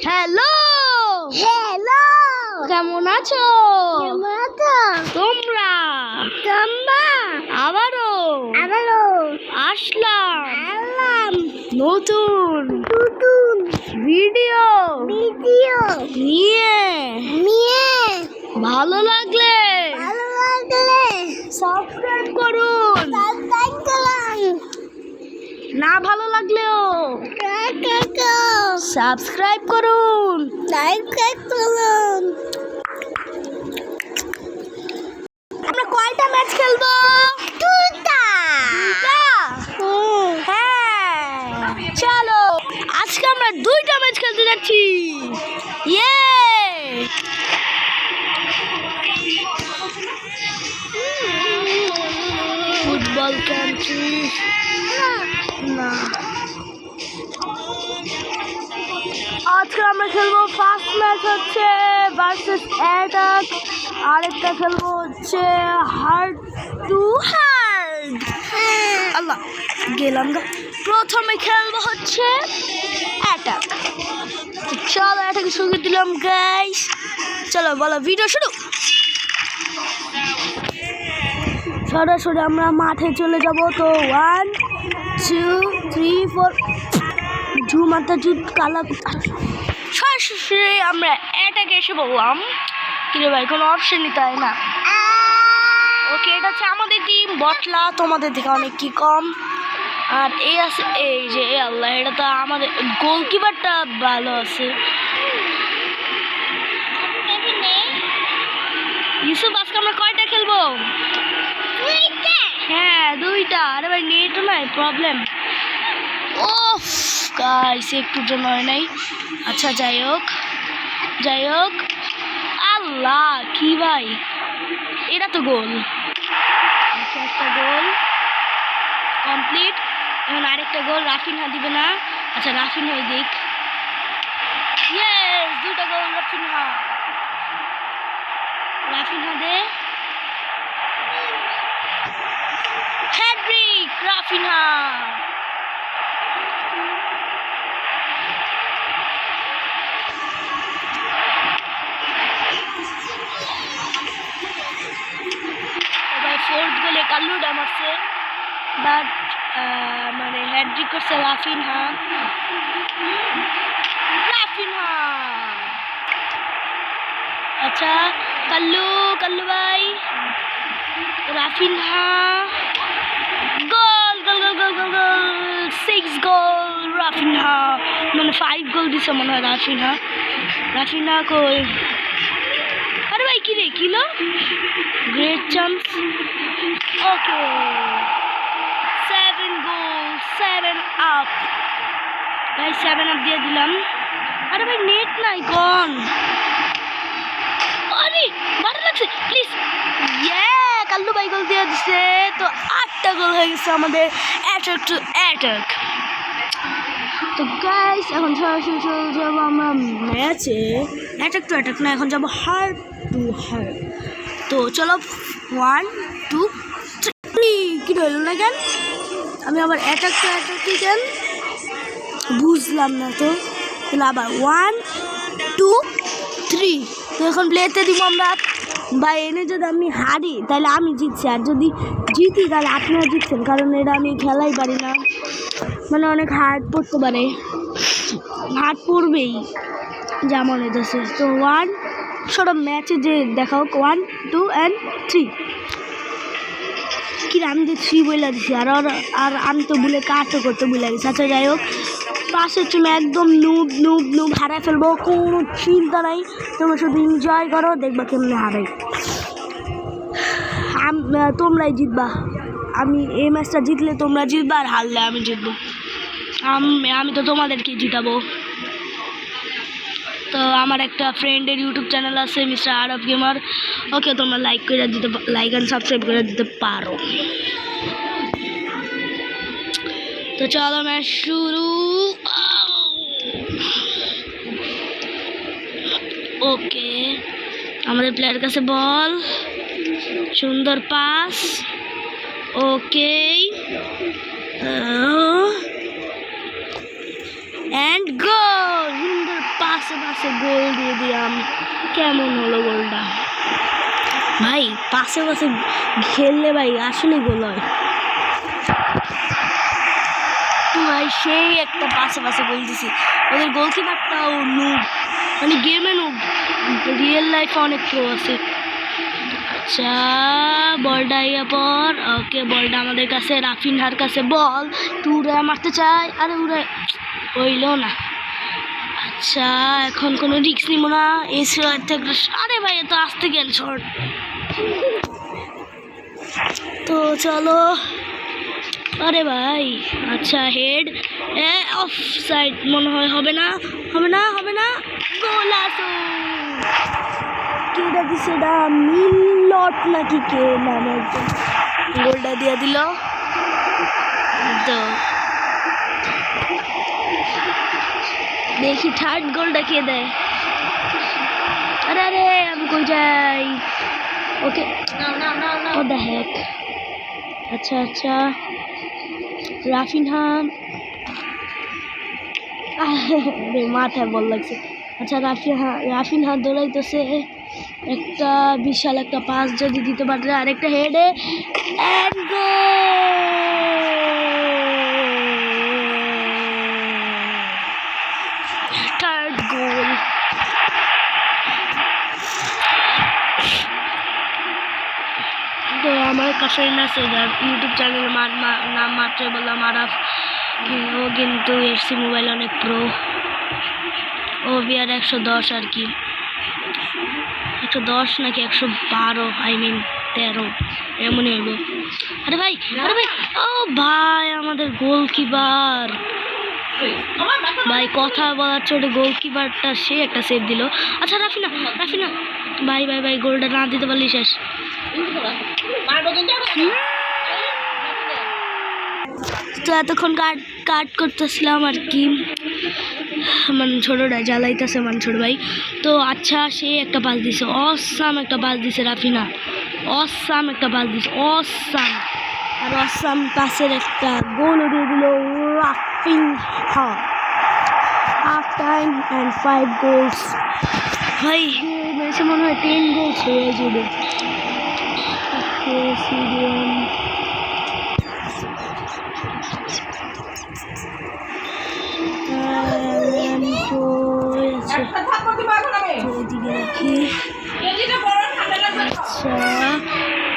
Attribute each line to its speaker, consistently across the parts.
Speaker 1: Hello
Speaker 2: hello
Speaker 1: কেমন আছো
Speaker 2: কেমন আছো
Speaker 1: তোমরা?
Speaker 2: তোমরা
Speaker 1: আবারও আসলাম নতুন
Speaker 2: নতুন
Speaker 1: ভিডিও
Speaker 2: ভিডিও
Speaker 1: নিয়ে।
Speaker 2: নিয়ে
Speaker 1: ভালো লাগলে সাবস্ক্রাইব করুন,
Speaker 2: সাবস্ক্রাইব করুন
Speaker 1: না ভালো লাগলেও সাবস্ক্রাইব করুন। আমরা কয়টা ম্যাচ খেলবো?
Speaker 2: দুটা
Speaker 1: হ্যাঁ চলো, আজকে আমরা 2টা ম্যাচ খেলতে যাচ্ছি। ইয়ে ফুটবল খেলছি না, আজকে আমরা খেলবো ফার্স্ট ম্যাচ হচ্ছে ভার্সেস অ্যাটাক, আরেকটা খেলবো হচ্ছে হার্ট টু হার্ট। আল্লাহ গেলাম গা। প্রথমে খেলবো হচ্ছে অ্যাটাক। চলো অ্যাটাকে শুরু করে দিলাম গাইস। চলো বলো ভিডিও শুরু। সরাসরি আমরা মাঠে চলে যাব। তো 1 2 3 4 ঝুমাতা জুত কালা সরাসরি আমরা অ্যাটাকে এসে বললাম। কিরে ভাই কোনো অপশনই তাই না। ওকে এটা হচ্ছে আমাদের টিম বটলা, তোমাদের থেকে অনেক কি কম। আর এই আছে এই যে আল্লাহ, এটা তো আমাদের গোলকিপারটা ভালো আছে। ইউসুফ আজকে আমরা কয়টা খেলবো? হ্যাঁ 2টা। আরে ভাই নেটও নাই প্রবলেম। ও গাইস একটুর জন্য হয় নাই। আচ্ছা যাই হোক আল্লাহ কি ভাই, এটা তো গোল। একটা গোল কমপ্লিট। এখন আরেকটা গোল রাফিনহা দিবে না? আচ্ছা রাফিনহাই দিক। ইয়েস 2টা গোল রাফিনহা দে। Hat-trick Raphinha. ফোর্থ গোলে কাল্লুডা মারছে, বাট মানে হ্যাট্রিক করছে রাফিনহা। আচ্ছা কাল্লু ভাই, রাফিনহা গোল 6 গোল রাফিনহা, মানে 5 গোল দিছে মনে হয় রাফিনহা কই? আরে ভাই কি রে কিলো গ্রেট চান্স। ওকে 7 গোল 7 আপ ভাই, 7 আপ দিয়ে দিলাম। আরে ভাই নেট নাই গন। আরে ভালো লাগছে প্লিজ। ইয়ে কাল্লু ভাই গোল দিয়ে দিচ্ছে। তো 8টা গোল হয়ে গেছে আমাদের অ্যাটাক টু অ্যাটাক। তো গাইস এখন সরাসরি চলে যাবো আমরা ম্যাচে। অ্যাটাক টু অ্যাটাক না, এখন যাবো হার্ট টু হার্ট। তো চলো 1 2 3 কি হলো না কেন? আমি আবার অ্যাটাক টু অ্যাটাক কেন বুঝলাম না। তো আবার 1 2 3। তো এখন প্লেতে দিব আমরা। বা এনে যদি আমি হারি তাহলে আমি জিতছি, আর যদি জিতি তাহলে আপনারা জিতছেন, কারণ এটা আমি খেলাই পারি না, মানে অনেক হার্ড পড়তে পারে, হার্ড পড়বেই যেমন এদেশে। তো 1 সব ম্যাচে যে দেখাও 1 2 and 3 কি আমি যে 3 বলে দিচ্ছি, আর আমি তো ভুলে কাটও করতে ভুলে গেছি। আচ্ছা যাই হোক, পাশের টিমে একদম নুব হারাই ফেলবো, কোনো চিন্তা নাই, তোমরা শুধু এনজয় করো, দেখবা কেমনে হারাই। তোমরাই জিতবা। আমি এই ম্যাচটা জিতলে তোমরা জিতবা, আর হারলে আমি জিতবো। আমি তো তোমাদেরকে জিতাবো। তো আমার একটা ফ্রেন্ডের ইউটিউব চ্যানেল আছে মিস্টার আরব গেমার, ওকে তোমরা লাইক অ্যান্ড সাবস্ক্রাইব করে দিতে পারো। তো চলো ম্যাচ শুরু। ওকে আমাদের প্লেয়ারের কাছে বল, সুন্দর পাস। Okay and go. সুন্দর পাস পাশে পাশে গোল দিয়ে দিলাম। কেমন হলো গোলটা? ভাই পাশে পাশে খেললে ভাই আসলে গোল হয়। ভাই সেই একটা পাশে পাশে গোল দিছি। ওদের গোলকিপারটাও নুব, মানে গেমে নুব, রিয়েল লাইফে অনেক প্রো আছে। আচ্ছা বলটা ইয়া পর, ওকে বলটা আমাদের কাছে, রাফিনহার কাছে বল, তুরা মারতে চাই, আরে উড়ে হইলো না। আচ্ছা এখন কোনো রিক্স নিব না, এসে থেকে, আরে ভাই এত আসতে গেল শর্ট। তো চলো, আরে ভাই আচ্ছা হেড, অফ সাইড মনে হয়, হবে না হবে না হবে না, গোল আসো। কেটা দিছে, এটা মিলট নাকি কে নামে একজন গোলটা দিয়ে দিল। তো দেখি থার্ড গোলটা কে দেয়। আরে আরে আমি কই যাই, ওকে ও দ্য হেক। আচ্ছা আচ্ছা রাফিনহা, মাথায় বল লাগছে। আচ্ছা রাফিনহা দৌড়াইতেছে, একটা বিশাল একটা পাস যদি দিতে পারলে, আরেকটা হেডে এন্ড থার্ড গোল। তো আমার কাছে আছে যার ইউটিউব চ্যানেল নাম মাত্র বললাম আরাফ, ও কিন্তু এফসি মোবাইল অনেক প্রো, ও বিয়ার 110 আর কি, 110 নাকি 112, আই মিন 13 এমনই হইব। আরে ভাই ও ভাই আমাদের গোলকিপার, ভাই কথা বলার ছোটে গোলকিপারটা সে একটা সেভ দিল। আচ্ছা রাফিনা ভাই ভাই ভাই গোলটা না দিতে পারলি শেষ। তো এতক্ষণ কাট করতেছিলাম আর কি, মানে ছোটোটা জ্বালাইতেছে মানে ছোটো ভাই। তো আচ্ছা সে একটা পাস দিছে, অসাম একটা পাস দিছে রাফিনা, অসাম একটা পাস দিছে, অসাম, আর অসাম পাসের একটা গোল দিয়ে দিল Raphinha. Half time and 5 goals. ভাই ম্যাচে মনে হয় 10 গোলস হয়ে যাবে। ওকে সিরিয়াম আচ্ছা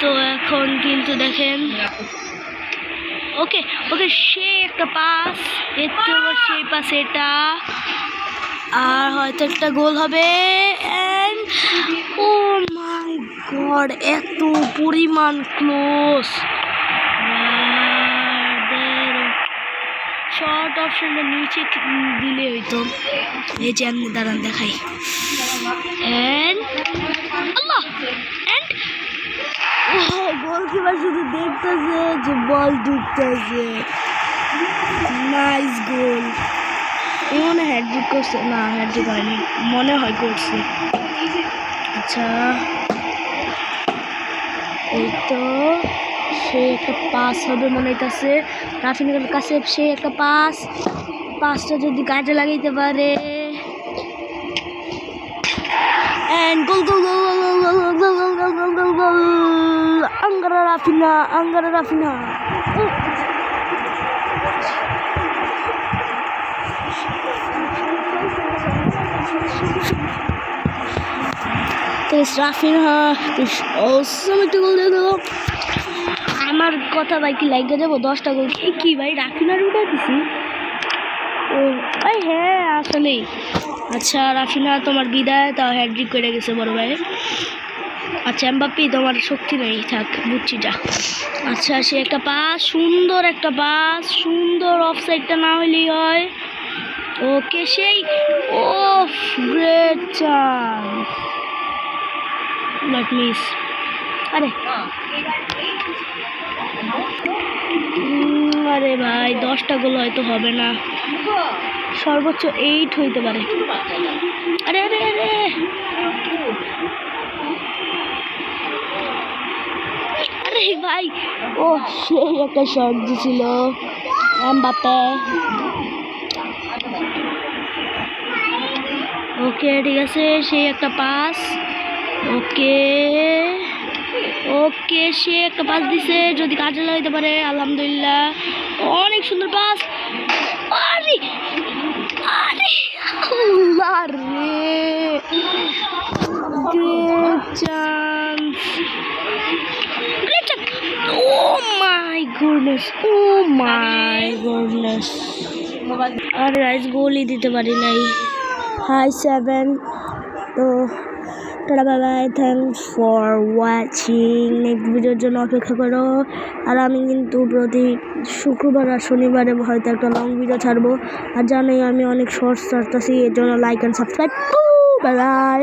Speaker 1: তো এখন কিন্তু দেখেন, ওকে সে একটা পাস, এর তো সেই পাস এটা, আর হয়তো একটা গোল হবে। ও মাই গড এত পরিমাণ ক্লোজ, শর্ট অপশনটা নিচে দিলে হইতো। এই যে আমি দাঁড়ান দেখাই, গোলকিপার শুধু দেখতেছে যে বল ঢুকতেছে। নাইস গোল। এই মনে হ্যাট্রিক করছে, না হ্যাট্রিক হয়নি, মনে হয় করছে। আচ্ছা এই তো সে একটা পাস হবে মনে হইতেছে রাফিনের কাছে, সে একটা পাসটা যদি কাজে লাগাইতে পারে, and goal Anggara Rafina তো রাফিনহা অসম একটা গোল দিয়ে দিল। আমার কথা ভাই কি লাইক দেবো 10টা গোল কি ভাই রাফিনার উঠে দিছি। ও ভাই হ্যাঁ আসলেই। আচ্ছা রাফিনা তোমার বিদায়, তাও হ্যাট্রিক করে গেছে বড় ভাই। আচ্ছা এমবাপ্পে তোমার শক্তি নেই, থাক বুঝছি যা। আচ্ছা সে একটা পাস, সুন্দর একটা পাস, সুন্দর অফসাইডটা না হইলেই হয়। ওকে সেই ও গ্রেট চান্স, নট মিস। আরে আরে ভাই 10টা গোল হয়তো হবে না, সর্বোচ্চ 8 হইতে পারে। আরে আরে আরে আরে ভাই ও সেই একটা শট দিছিল এমবাপ্পে। ওকে ঠিক আছে, সেই একটা পাস। ওকে ওকে, সে একটা পাস দিছে, যদি কাজে লাগাইতে পারে আলহামদুলিল্লাহ। অনেক সুন্দর পাস। আরে আরে আল্লাহ রে, great chance, great chance. Oh my goodness, oh my goodness. আর রাইস গোলই দিতে পারি নাই। হাই 7। তো ta ta bye bye, thanks for watching. Next ভিডিওর জন্য অপেক্ষা করো। আর আমি কিন্তু প্রতি শুক্রবার আর শনিবারে হয়তো একটা লং ভিডিও ছাড়বো। আর জানোই আমি অনেক শর্টস ছাড়তেছি, এর জন্য like and subscribe. Bye bye.